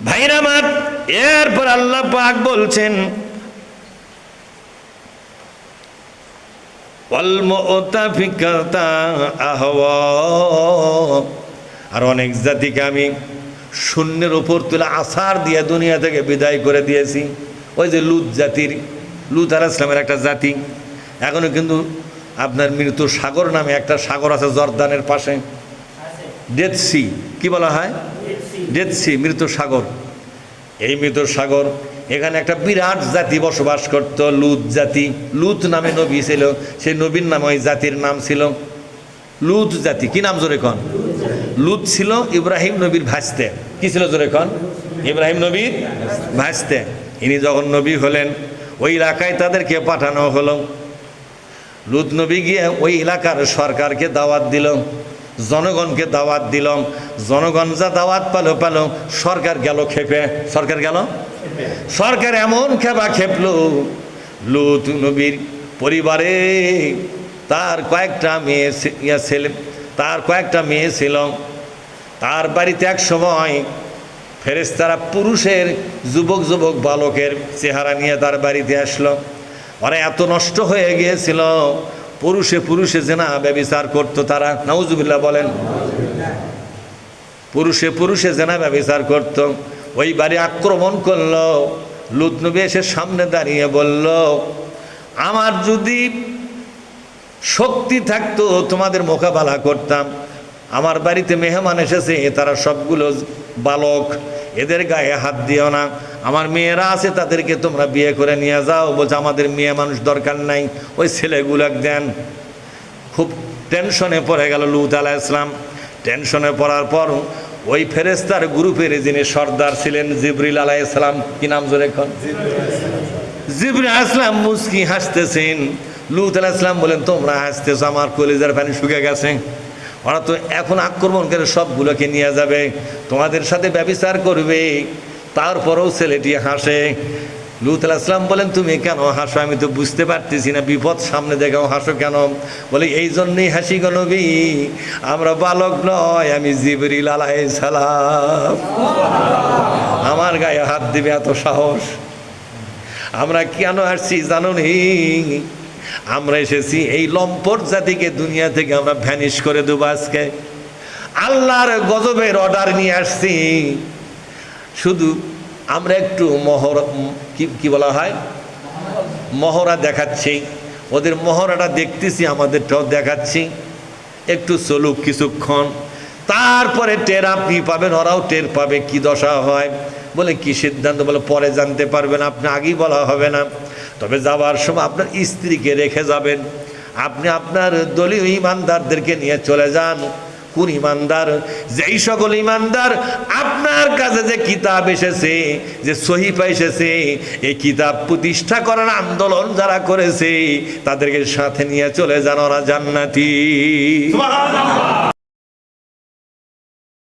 ভাইরা আমার, এরপর আল্লাহ পাক বলছেন ওয়াল মুতাফিকাতা আহওয়া, আর অনেক জাতিকে আমি শূন্যের উপর তুলে আছাড় দিয়ে দুনিয়া থেকে বিদায় করে দিয়েছি। ওই যে লুত জাতির, লুত আলাইহিস সালামের একটা জাতি, এখনো কিন্তু আপনার মৃত সাগর নামে একটা সাগর আছে জর্দানের পাশে, ডেড সি, কি বলা হয়, ডেড সি, মৃত সাগর। এই মৃত সাগর, এখানে একটা বিরাট জাতি বসবাস করত, লুত জাতি। লুত নামে নবী ছিল, সেই নবীর নামে ওই জাতির নাম ছিল লুত জাতি। কি নাম জোরে কন? লুত ছিল ইব্রাহিম নবীর ভাসতে। কি ছিল জোরে কন? ইব্রাহিম নবীর ভাসতে। ইনি যখন নবী হলেন, ওই এলাকায় তাদেরকে পাঠানো হলো। লুত নবী গিয়ে ওই এলাকার সরকারকে দাওয়াত দিল, জনগণকে দাওয়াত দিল। জনগণ যা দাওয়াত পালো, সরকার গেল খেপে। সরকার গেল, সরকার এমন খেপা খেপলো, লুত নবীর পরিবারে তার কয়েকটা মেয়ে ছিল। তার বাড়িতে এক সময় ফেরেশতারা পুরুষের যুবক বালকের চেহারা নিয়ে তার বাড়িতে আসলো। ওরা এত নষ্ট হয়ে গিয়েছিল, পুরুষে জেনা ব্যভিচার করতো তারা। নাউজুবিল্লাহ বলেন। পুরুষে জেনা ব্যভিচার করত। ওই বাড়ি আক্রমণ করলো। লুত নবী এসে সামনে দাঁড়িয়ে বলল, আমার যদি শক্তি থাকতো তোমাদের মোকাবেলা করতাম। আমার বাড়িতে মেহমান এসেছে, তারা সবগুলো বালক, এদের গায়ে হাত দিও না। আমার মেয়েরা আছে, তাদেরকে তোমরা বিয়ে করে নিয়ে যাও। বলছে আমাদের মেয়ে মানুষ দরকার নাই, ওই ছেলেগুলো দেন। খুব টেনশনে পড়ে গেল লুত আলাইহিস সালাম। টেনশনে পড়ার পর ওই ফেরেশতার গ্রুপের যিনি সর্দার ছিলেন জিবরিল আলাইহিস সালাম, কি নাম জোরে এখন? জিবরিল আলাইহিস সালাম মুস্কি হাসতেছেন। লুত আলাইহিস সালাম বলেন, তোমরা হাসতেছো, আমার কলিজার পানি শুকিয়ে গেছে। ওরা তো এখন আক্রমণ করে সবগুলোকে নিয়ে যাবে, তোমাদের সাথে ব্যভিচার করবে। তারপরেও ছেলেটি হাসে। লুত আলাইহিস সালাম বলেন, তুমি কেন হাসো? আমি তো বুঝতে পারতেছি না, বিপদ সামনে দেখেও হাসো কেন? বলে, এই জন্যই হাসি গো নবী, আমরা বালক নয়, আমি জিবরিল আলাইহিস সালাম। আমার গায়ে হাত দিবে এত সাহস? আমরা কেন আসছি জানো নি? আমরা এসেছি এই লম্পট জাতিকে দুনিয়া থেকে আমরা ভ্যানিশ করে দেবো। আজকে আল্লাহর গজবের অর্ডার নিয়ে আসছি। শুধু আমরা একটু কি বলা হয়, মহড়া দেখাচ্ছি। ওদের মহড়াটা দেখতেছি, আমাদেরটাও দেখাচ্ছি। একটু চলুক কিছুক্ষণ, তারপরে টের আপনি পাবেন, ওরাও টের পাবে কি দশা হয়। বলে, কি সিদ্ধান্ত? বলে, পরে জানতে পারবেন, আপনি আগেই বলা হবে না। তবে যাওয়ার সময় আপনার স্ত্রীকে রেখে যাবেন। আপনি আপনার দলীয় ইমানদারদেরকে নিয়ে চলে যান। কোন ইমানদার? যেই সকল ইমানদার আপনার কাছে যে কিতাব এসেছে, যে সহিফা এসেছে, এই কিতাব প্রতিষ্ঠা করার আন্দোলন যারা করেছে, তাদেরকে সাথে নিয়ে চলে যান, ওরা জান্নাতি। সুবহানাল্লাহ।